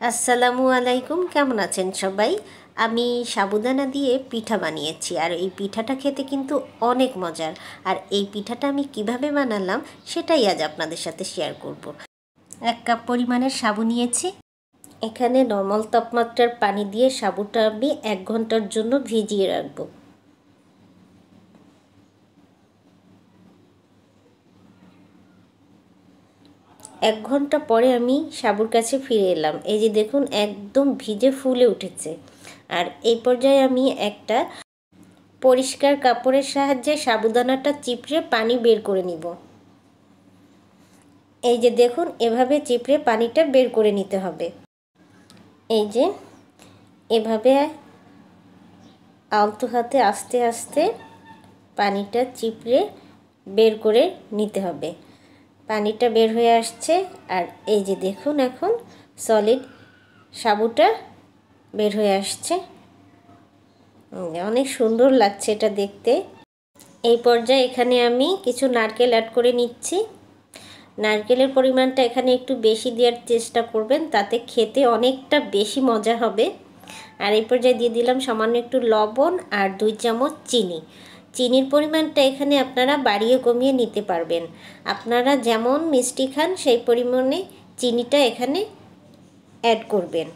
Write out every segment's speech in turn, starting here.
আসসালামু আলাইকুম, কেমন আছেন সবাই? আমি সাবুদানা দিয়ে পিঠা বানিয়েছি আর এই পিঠাটা খেতে কিন্তু অনেক মজার। আর এই পিঠাটা আমি কিভাবে বানালাম সেটাই আজ আপনাদের সাথে শেয়ার করব। 1 কাপ পরিমাণের সাবু নিয়েছি। এখানে নর্মাল তাপমাত্রার পানি দিয়ে সাবুটা আমি 1 ঘন্টার জন্য ভিজিয়ে রাখবো। এক ঘন্টা পরে আমি সাবুর কাছে ফিরে এলাম। এই যে দেখুন, একদম ভিজে ফুলে উঠেছে। আর এই পর্যায়ে আমি একটা পরিষ্কার কাপড়ের সাহায্যে সাবুদানাটা চিপড়ে পানি বের করে নিব। এই যে দেখুন, এভাবে চিপড়ে পানিটা বের করে নিতে হবে। এই যে এভাবে আলতো হাতে আস্তে আস্তে পানিটা চিপড়ে বের করে নিতে হবে। পানিটা বের হয়ে আসছে। আর এই যে দেখুন, এখন সলিড সাবুটা বের হয়ে আসছে। অনেক সুন্দর লাগছে এটা দেখতে। এই পর্যায়ে এখানে আমি কিছু নারকেল অ্যাড করে নিচ্ছি। নারকেলের পরিমাণটা এখানে একটু বেশি দেওয়ার চেষ্টা করবেন, তাতে খেতে অনেকটা বেশি মজা হবে। আর এই পর্যায়ে দিয়ে দিলাম সামান্য একটু লবণ আর 2 চামচ চিনি। চিনির পরিমাণটা এখানে আপনারা বাড়িয়ে কমিয়ে নিতে পারবেন। আপনারা যেমন মিষ্টি খান সেই পরিমাণে চিনিটা এখানে অ্যাড করবেন।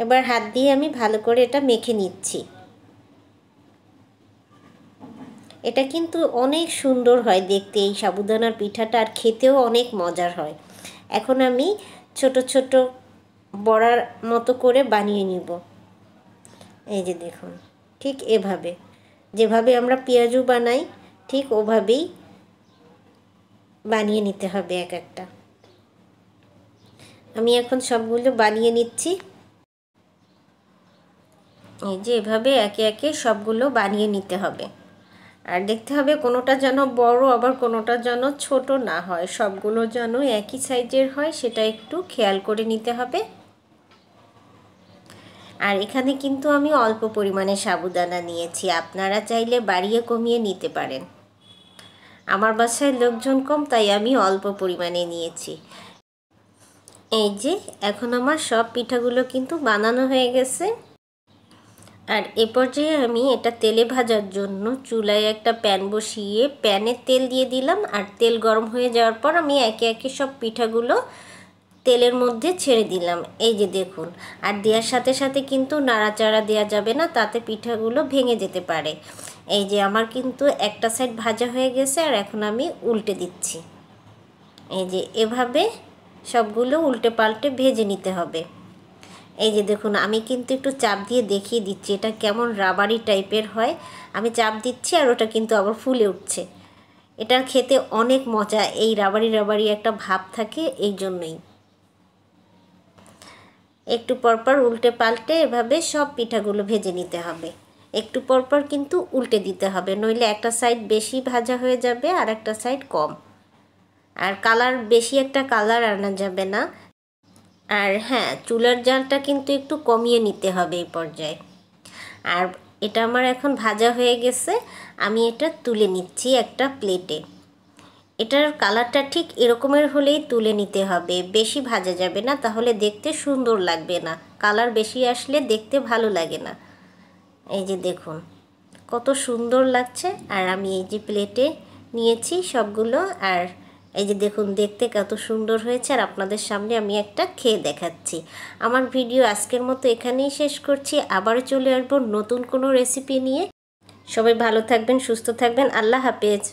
এবার হাত দিয়ে আমি ভালো করে এটা মেখে নিচ্ছি। এটা কিন্তু অনেক সুন্দর হয় দেখতে এই সাবুদানার পিঠাটা, আর খেতেও অনেক মজার হয়। এখন আমি ছোট ছোট বড়ার মতো করে বানিয়ে নিব। এই যে দেখুন, ঠিক এভাবে যেভাবে আমরা পেঁয়াজু বানাই ঠিক ওভাবেই বানিয়ে নিতে হবে এক একটা। আমি এখন সবগুলো বানিয়ে নিচ্ছি। এই যে এভাবে একে একে সবগুলো বানিয়ে নিতে হবে। আর দেখতে হবে কোনোটা যেন বড় আবার কোনোটা যেন ছোট না হয়, সবগুলো যেন একই সাইজের হয় সেটা একটু খেয়াল করে নিতে হবে। আর এখানে কিন্তু আমি অল্প পরিমাণে সাবুদানা নিয়েছি, আপনারা চাইলে বাড়িয়ে কমিয়ে নিতে পারেন। আমার বাসায় লোকজন কম, তাই আমি অল্প পরিমাণে নিয়েছি। এই যে এখন আমার সব পিঠাগুলো কিন্তু বানানো হয়ে গেছে। আর এ পর্যায়ে আমি এটা তেলে ভাজার জন্য চুলায় একটা প্যান বসিয়ে প্যানে তেল দিয়ে দিলাম। আর তেল গরম হয়ে যাওয়ার পর আমি একে একে সব পিঠাগুলো তেলের মধ্যে ছেড়ে দিলাম। এই যে দেখুন, আর দেওয়ার সাথে সাথে কিন্তু নাড়াচাড়া দেওয়া যাবে না, তাতে পিঠাগুলো ভেঙে যেতে পারে। এই যে আমার কিন্তু একটা সাইড ভাজা হয়ে গেছে, আর এখন আমি উল্টে দিচ্ছি। এই যে এভাবে সবগুলো উল্টে পাল্টে ভেজে নিতে হবে। এই যে দেখুন, আমি কিন্তু একটু চাপ দিয়ে দেখিয়ে দিচ্ছি এটা কেমন রাবারি টাইপের হয়। আমি চাপ দিচ্ছি আর ওটা কিন্তু আবার ফুলে উঠছে। এটা খেতে অনেক মজা, এই রাবারি রাবারি একটা ভাব থাকে, এই জন্যই। একটু পরপর উল্টে পাল্টে এভাবে সব পিঠাগুলো ভেজে নিতে হবে। একটু পরপর কিন্তু উল্টে দিতে হবে, নইলে একটা সাইড বেশি ভাজা হয়ে যাবে আর একটা সাইড কম। আর কালার বেশি একটা কালার আনা যাবে না। আর হ্যাঁ, চুলার জালটা কিন্তু একটু কমিয়ে নিতে হবে এই পর্যায়ে। আর এটা আমার এখন ভাজা হয়ে গেছে, আমি এটা তুলে নিচ্ছি একটা প্লেটে। এটার কালারটা ঠিক এরকমের হলেই তুলে নিতে হবে, বেশি ভাজা যাবে না, তাহলে দেখতে সুন্দর লাগবে না। কালার বেশি আসলে দেখতে ভালো লাগে না। এই যে দেখুন কত সুন্দর লাগছে। আর আমি এই যে প্লেটে নিয়েছি সবগুলো, আর এই যে দেখুন দেখতে কত সুন্দর হয়েছে। আর আপনাদের সামনে আমি একটা খেয়ে দেখাচ্ছি। আমার ভিডিও আজকের মতো এখানেই শেষ করছি। আবারও চলে আসবো নতুন কোনো রেসিপি নিয়ে। সবাই ভালো থাকবেন, সুস্থ থাকবেন। আল্লাহ হাফেজ।